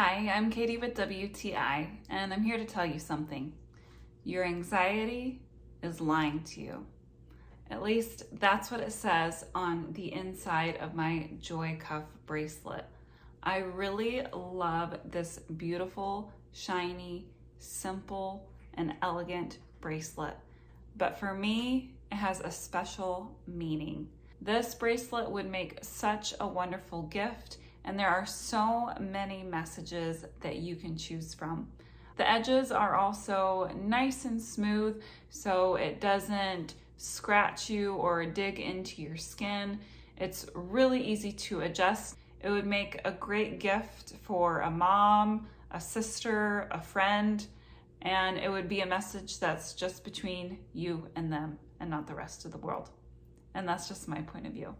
Hi, I'm Katie with WTI, and I'm here to tell you something. Your anxiety is lying to you. At least that's what it says on the inside of my Joycuff bracelet. I really love this beautiful, shiny, simple, and elegant bracelet. But for me, it has a special meaning. This bracelet would make such a wonderful gift, and there are so many messages that you can choose from. The edges are also nice and smooth, so it doesn't scratch you or dig into your skin. It's really easy to adjust. It would make a great gift for a mom, a sister, a friend, and it would be a message that's just between you and them and not the rest of the world. And that's just my point of view.